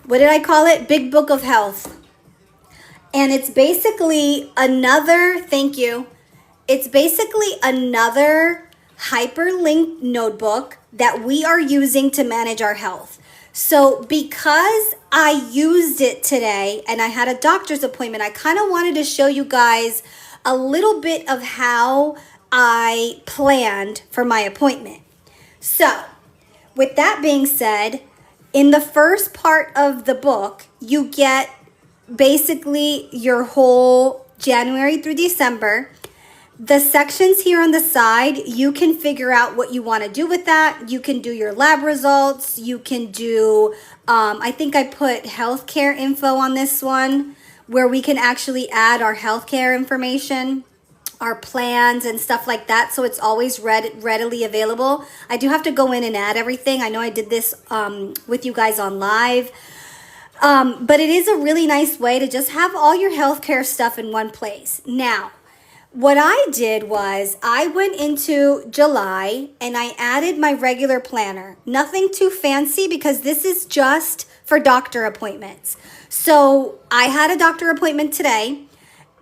what did I call it? Big Book of Health. And it's basically another, thank you. It's basically another hyperlinked notebook that we are using to manage our health. So because I used it today and I had a doctor's appointment, I kind of wanted to show you guys a little bit of how I planned for my appointment. So with that being said, in the first part of the book, you get basically your whole January through December. The sections here on the side, you can figure out what you want to do with that. You can do your lab results. You can do, I think I put healthcare info on this one, where we can actually add our healthcare information, our plans and stuff like that. So it's always readily available. I do have to go in and add everything. I know I did this with you guys on live. But it is a really nice way to just have all your healthcare stuff in one place. Now, what I did was I went into July and I added my regular planner. Nothing too fancy because this is just for doctor appointments. So I had a doctor appointment today.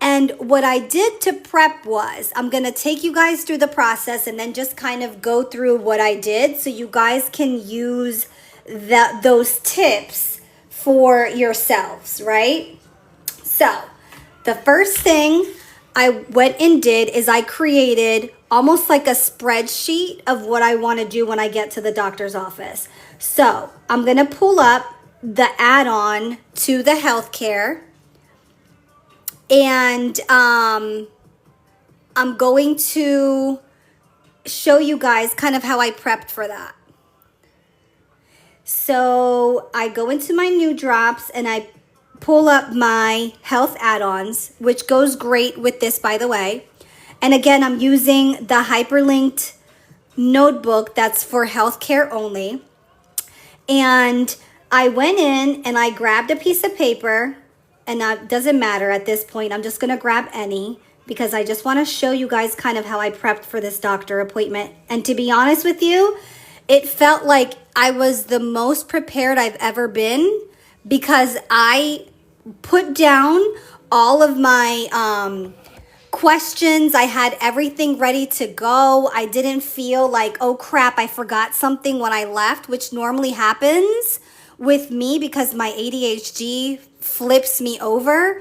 And what I did to prep was, I'm going to take you guys through the process and then just kind of go through what I did so you guys can use those tips for yourselves, right? So the first thing I went and did is I created almost like a spreadsheet of what I want to do when I get to the doctor's office. So I'm going to pull up the add-on to the healthcare, and I'm going to show you guys kind of how I prepped for that. So I go into my new drops and I pull up my health add-ons, which goes great with this, by the way. And again, I'm using the hyperlinked notebook that's for healthcare only. And I went in and I grabbed a piece of paper, and it doesn't matter at this point. I'm just going to grab any because I just want to show you guys kind of how I prepped for this doctor appointment. And to be honest with you, it felt like I was the most prepared I've ever been because I put down all of my questions. I had everything ready to go. I didn't feel like, oh crap, I forgot something when I left, which normally happens with me because my ADHD flips me over.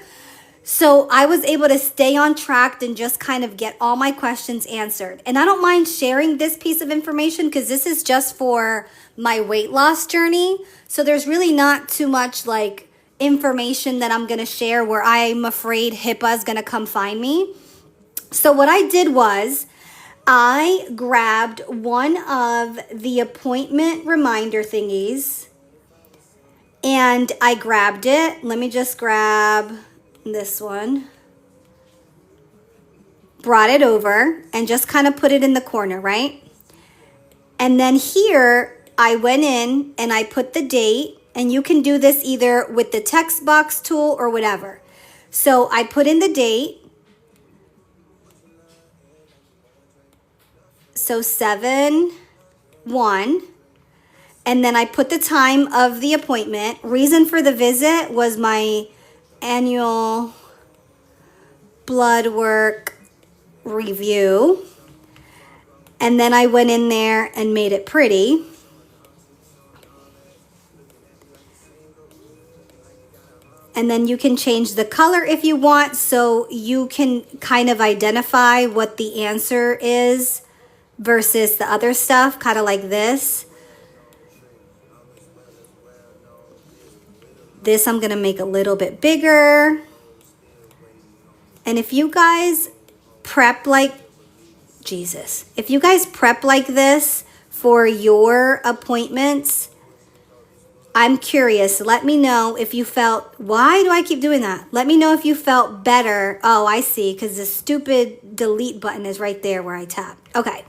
So I was able to stay on track and just kind of get all my questions answered. And I don't mind sharing this piece of information because this is just for my weight loss journey. So there's really not too much like information that I'm going to share where I'm afraid HIPAA is going to come find me. So what I did was I grabbed one of the appointment reminder thingies and I grabbed it. Let me just grab this one, brought it over and just kind of put it in the corner, right? And then here I went in and I put the date, and you can do this either with the text box tool or whatever. So I put in the date. So 7/1. And then I put the time of the appointment. Reason for the visit was my annual blood work review. And then I went in there and made it pretty. And then you can change the color if you want, so you can kind of identify what the answer is versus the other stuff, kind of like this. This I'm gonna make a little bit bigger. And if you guys prep like, Jesus, if you guys prep like this for your appointments, I'm curious. Let me know if you felt, why do I keep doing that? Let me know if you felt better. Oh, I see, because the stupid delete button is right there where I tap. Okay.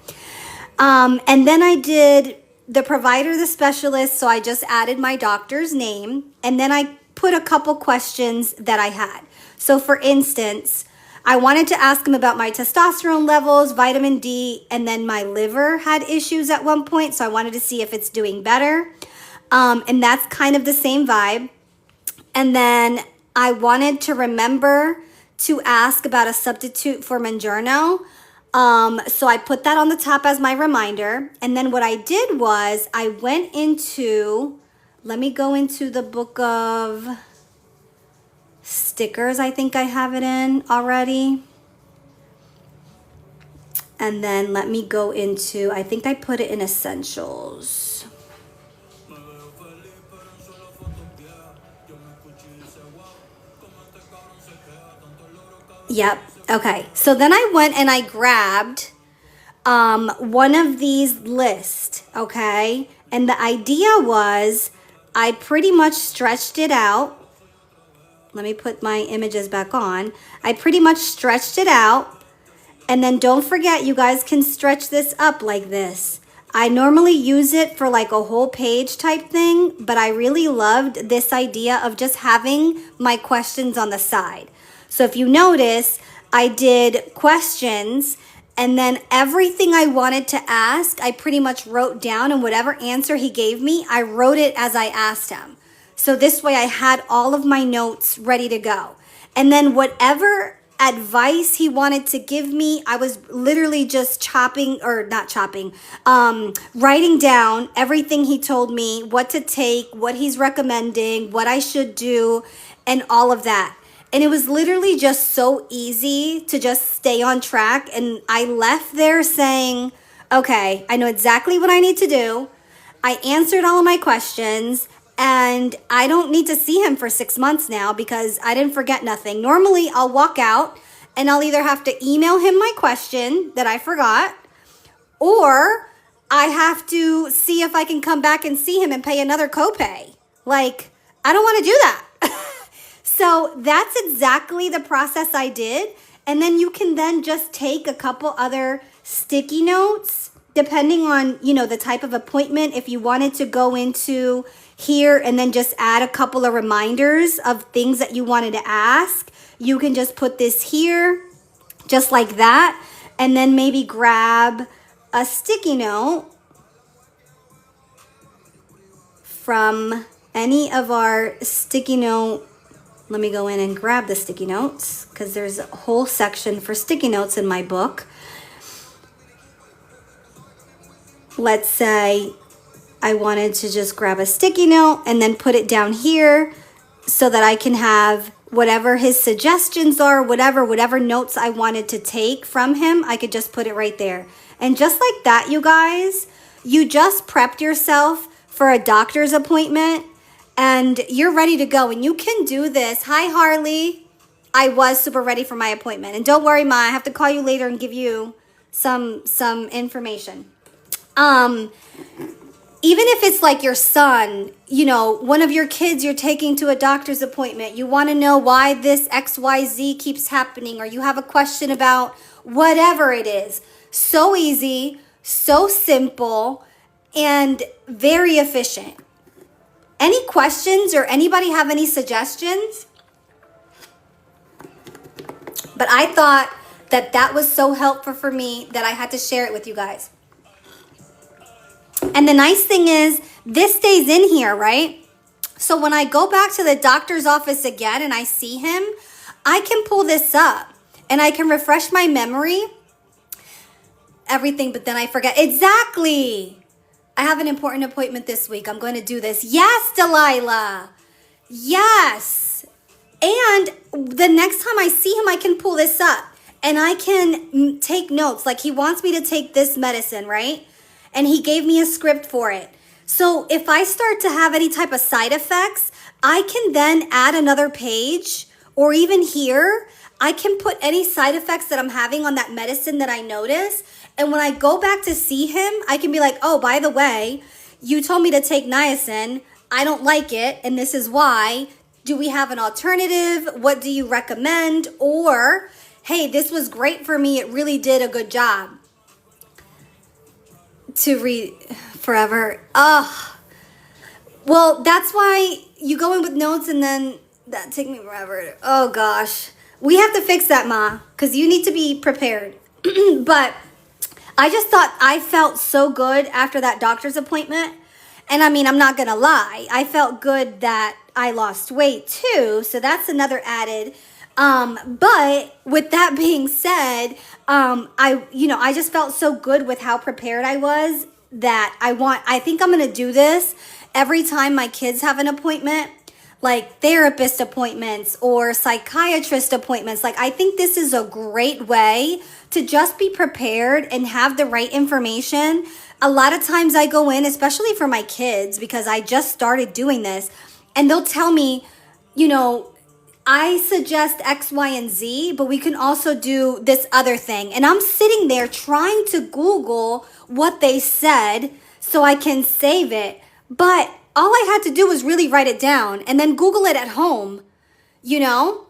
And then I did the provider, the specialist, so I just added my doctor's name, and then I put a couple questions that I had. So for instance, I wanted to ask him about my testosterone levels, vitamin D, and then my liver had issues at one point, so I wanted to see if it's doing better. And that's kind of the same vibe. And then I wanted to remember to ask about a substitute for Mounjaro. So I put that on the top as my reminder. And then what I did was I went into, let me go into the book of stickers. I think I have it in already. And then let me go into, I think I put it in essentials. Yep. Okay. So then I went and I grabbed one of these lists. Okay. And the idea was I pretty much stretched it out. Let me put my images back on. I pretty much stretched it out. And then don't forget, you guys can stretch this up like this. I normally use it for like a whole page type thing, but I really loved this idea of just having my questions on the side. So if you notice, I did questions, and then everything I wanted to ask, I pretty much wrote down, and whatever answer he gave me, I wrote it as I asked him. So this way I had all of my notes ready to go. And then whatever advice he wanted to give me, I was literally just writing down everything he told me, what to take, what he's recommending, what I should do, and all of that. And it was literally just so easy to just stay on track. And I left there saying, okay, I know exactly what I need to do. I answered all of my questions. And I don't need to see him for 6 months now because I didn't forget nothing. Normally, I'll walk out and I'll either have to email him my question that I forgot, or I have to see if I can come back and see him and pay another copay. Like, I don't want to do that. So that's exactly the process I did. And then you can then just take a couple other sticky notes, depending on, the type of appointment. If you wanted to go into here and then just add a couple of reminders of things that you wanted to ask, you can just put this here, just like that. And then maybe grab a sticky note from any of our sticky note. Let me go in and grab the sticky notes because there's a whole section for sticky notes in my book. Let's say I wanted to just grab a sticky note and then put it down here so that I can have whatever his suggestions are, whatever notes I wanted to take from him, I could just put it right there. And just like that, you guys, you just prepped yourself for a doctor's appointment and you're ready to go. And you can do this. Hi, Harley. I was super ready for my appointment. And don't worry, Ma, I have to call you later and give you some information. Even if it's like your son, one of your kids you're taking to a doctor's appointment, you want to know why this XYZ keeps happening, or you have a question about whatever it is. So easy, so simple, and very efficient. Any questions or anybody have any suggestions? But I thought that was so helpful for me that I had to share it with you guys. And the nice thing is, this stays in here, right? So when I go back to the doctor's office again and I see him, I can pull this up and I can refresh my memory, everything, but then I forget. Exactly. I have an important appointment this week. I'm going to do this. Yes, Delilah. Yes. And the next time I see him, I can pull this up and I can take notes. Like, he wants me to take this medicine, right? And he gave me a script for it. So if I start to have any type of side effects, I can then add another page, or even here, I can put any side effects that I'm having on that medicine that I notice. And when I go back to see him, I can be like, oh, by the way, you told me to take niacin. I don't like it, and this is why. Do we have an alternative? What do you recommend? Or, hey, this was great for me. It really did a good job. To read forever. Well, that's why you go in with notes and then that take me forever. Oh gosh. We have to fix that, Ma, because you need to be prepared. But I just thought I felt so good after that doctor's appointment. And I mean, I'm not going to lie. I felt good that I lost weight too, so that's another added. But with that being said, I just felt so good with how prepared I was that I think I'm gonna do this every time my kids have an appointment, like therapist appointments or psychiatrist appointments. Like, I think this is a great way to just be prepared and have the right information. A lot of times I go in, especially for my kids, because I just started doing this, and they'll tell me, you know, I suggest X, Y, and Z, but we can also do this other thing. And I'm sitting there trying to Google what they said so I can save it. But all I had to do was really write it down and then Google it at home, you know?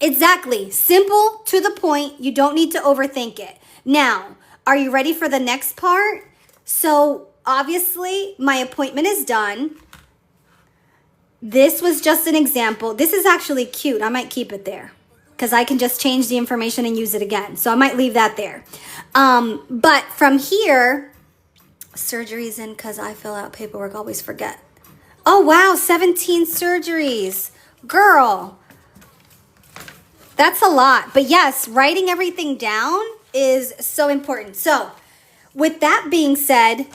Exactly. Simple, to the point. You don't need to overthink it. Now, are you ready for the next part? So obviously my appointment is done. This was just an example. This is actually cute. I might keep it there because I can just change the information and use it again. So I might leave that there. But from here, surgeries in because I fill out paperwork, always forget. Oh, wow, 17 surgeries. Girl, that's a lot. But yes, writing everything down is so important. So with that being said,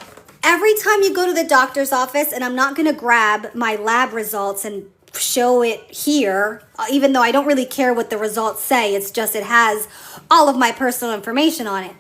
every time you go to the doctor's office, and I'm not going to grab my lab results and show it here, even though I don't really care what the results say. It's just it has all of my personal information on it.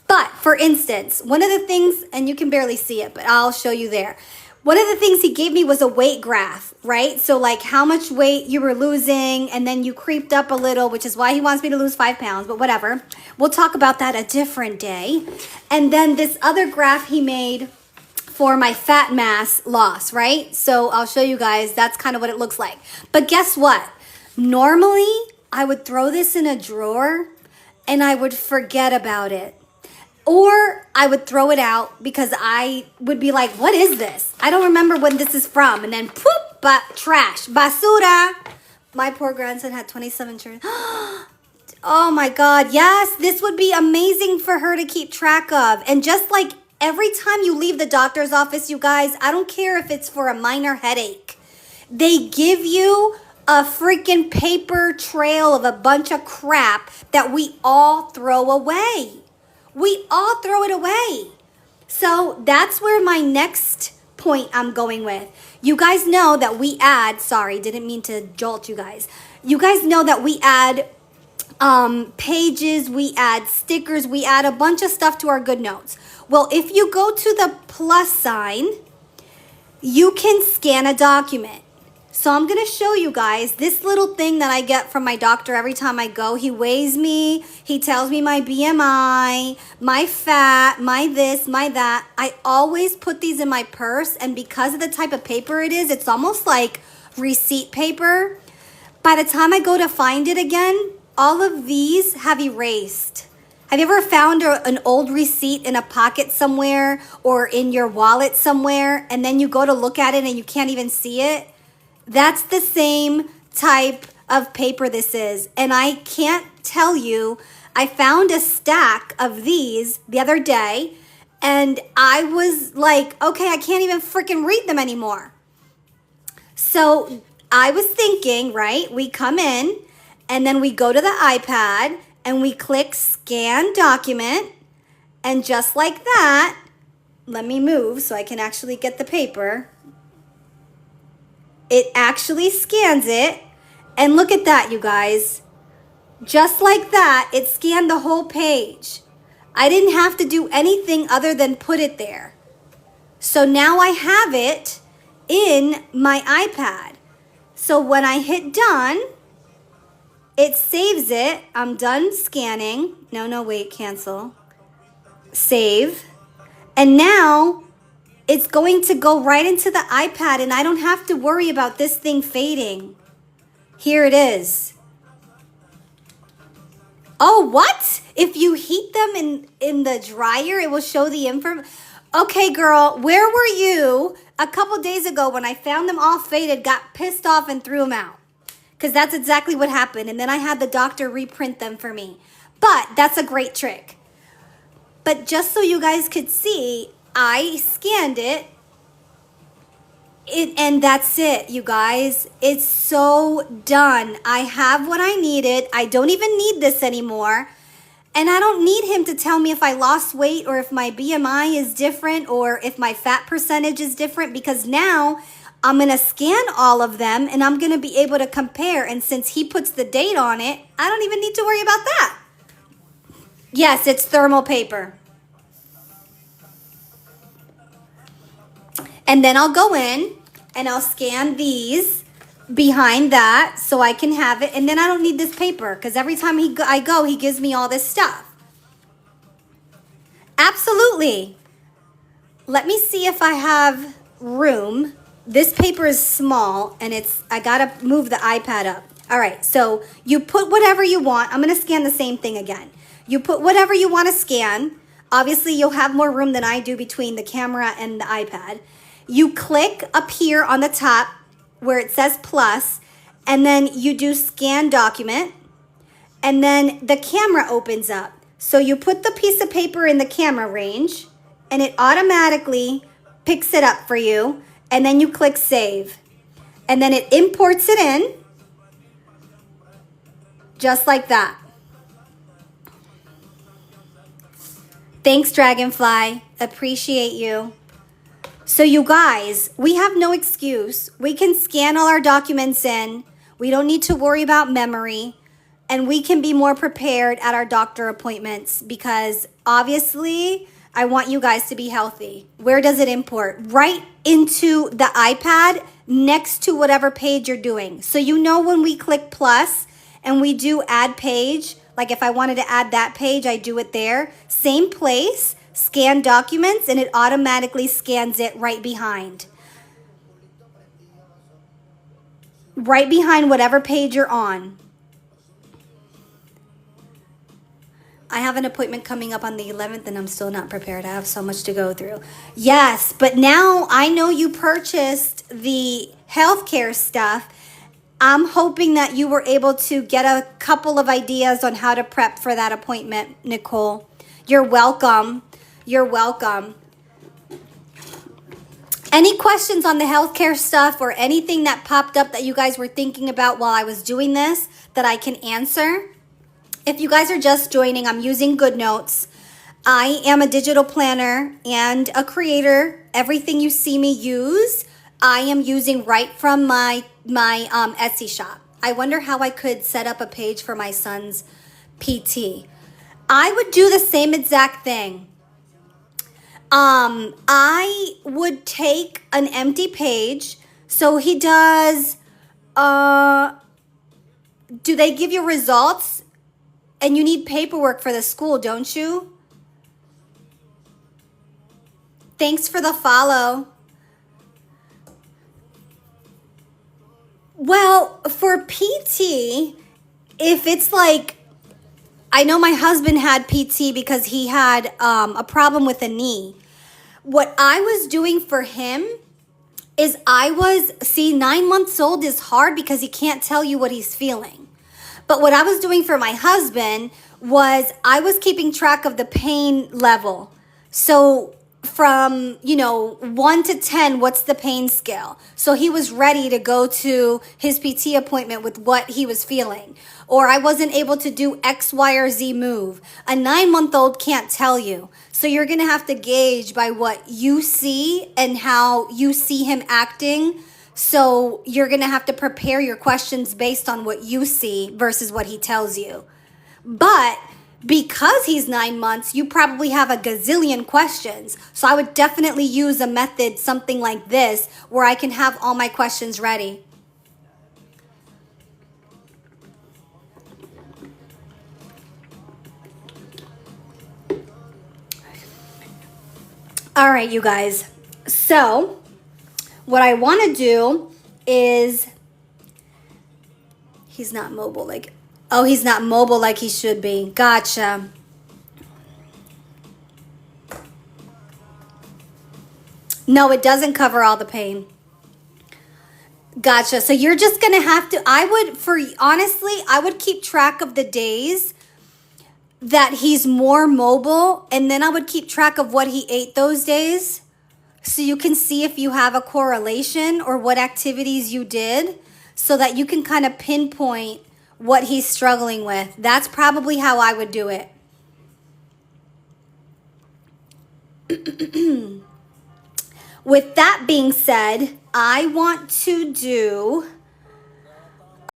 But for instance, one of the things, and you can barely see it, but I'll show you there. One of the things he gave me was a weight graph, right? So like how much weight you were losing, and then you creeped up a little, which is why he wants me to lose 5 pounds, but whatever. We'll talk about that a different day. And then this other graph he made for my fat mass loss, right? So I'll show you guys, that's kind of what it looks like. But guess what? Normally, I would throw this in a drawer and I would forget about it. Or I would throw it out because I would be like, what is this? I don't remember when this is from. And then poop, trash, basura. My poor grandson had 27 children. Oh my God, yes, this would be amazing for her to keep track of. And just like every time you leave the doctor's office, you guys, I don't care if it's for a minor headache, they give you a freaking paper trail of a bunch of crap that we all throw away. We all throw it away. So that's where my next point I'm going with. You guys know that we add, sorry, didn't mean to jolt you guys. You guys know that we add pages, we add stickers, we add a bunch of stuff to our GoodNotes. Well, if you go to the plus sign, you can scan a document. So I'm going to show you guys this little thing that I get from my doctor every time I go. He weighs me. He tells me my BMI, my fat, my this, my that. I always put these in my purse. And because of the type of paper it is, it's almost like receipt paper. By the time I go to find it again, all of these have erased. Have you ever found an old receipt in a pocket somewhere or in your wallet somewhere, and then you go to look at it and you can't even see it? That's the same type of paper this is. And I can't tell you, I found a stack of these the other day, and I was like, okay, I can't even freaking read them anymore. So I was thinking, right, we come in, and then we go to the iPad, and we click scan document, and just like that, let me move so I can actually get the paper. It actually scans it, and look at that, you guys. Just like that, it scanned the whole page. I didn't have to do anything other than put it there. So now I have it in my iPad. So when I hit done, it saves it. I'm done scanning. No, wait, cancel. Save. And now it's going to go right into the iPad, and I don't have to worry about this thing fading. Here it is. Oh, what? If you heat them in the dryer, it will show the info. Okay, girl, where were you a couple days ago when I found them all faded, got pissed off, and threw them out? Because that's exactly what happened. And then I had the doctor reprint them for me. But that's a great trick. But just so you guys could see, I scanned it, And that's it, you guys. It's so done. I have what I needed. I don't even need this anymore. And I don't need him to tell me if I lost weight or if my BMI is different or if my fat percentage is different, because now I'm going to scan all of them and I'm going to be able to compare. And since he puts the date on it, I don't even need to worry about that. Yes, it's thermal paper. And then I'll go in and I'll scan these behind that so I can have it. And then I don't need this paper because every time I go, he gives me all this stuff. Absolutely. Let me see if I have room. This paper is small and I gotta move the iPad up. All right, so you put whatever you want. I'm gonna scan the same thing again. You put whatever you wanna scan. Obviously, you'll have more room than I do between the camera and the iPad. You click up here on the top where it says plus, and then you do scan document, and then the camera opens up. So you put the piece of paper in the camera range, and it automatically picks it up for you, and then you click save. And then it imports it in, just like that. Thanks, Dragonfly. Appreciate you. So you guys, we have no excuse. We can scan all our documents in. We don't need to worry about memory. And we can be more prepared at our doctor appointments because obviously I want you guys to be healthy. Where does it import? Right into the iPad next to whatever page you're doing. So you know when we click plus and we do add page, like if I wanted to add that page, I do it there. Same place. Scan documents, and it automatically scans it right behind. Right behind whatever page you're on. I have an appointment coming up on the 11th, and I'm still not prepared. I have so much to go through. Yes, but now I know you purchased the healthcare stuff. I'm hoping that you were able to get a couple of ideas on how to prep for that appointment, Nicole. You're welcome. You're welcome. Any questions on the healthcare stuff or anything that popped up that you guys were thinking about while I was doing this that I can answer? If you guys are just joining, I'm using GoodNotes. I am a digital planner and a creator. Everything you see me use, I am using right from my Etsy shop. I wonder how I could set up a page for my son's PT. I would do the same exact thing. I would take an empty page. So he does, do they give you results? And you need paperwork for the school, don't you? Thanks for the follow. Well, for PT, if it's like, I know my husband had PT because he had a problem with a knee. What I was doing for him is 9 months old is hard because he can't tell you what he's feeling. But what I was doing for my husband was I was keeping track of the pain level. So from, 1 to 10, what's the pain scale? So he was ready to go to his PT appointment with what he was feeling. Or I wasn't able to do X, Y, or Z move. A 9-month-old can't tell you. So you're going to have to gauge by what you see and how you see him acting. So you're going to have to prepare your questions based on what you see versus what he tells you. But because he's 9 months, you probably have a gazillion questions. So I would definitely use a method, something like this, where I can have all my questions ready. All right, you guys. So what I want to do is, he's not mobile like he should be. Gotcha. No, it doesn't cover all the pain. Gotcha. So you're just going to have to, I would keep track of the days that he's more mobile, and then I would keep track of what he ate those days. so you can see if you have a correlation or what activities you did so that you can kind of pinpoint what he's struggling with. That's probably how I would do it. With that being said, I want to do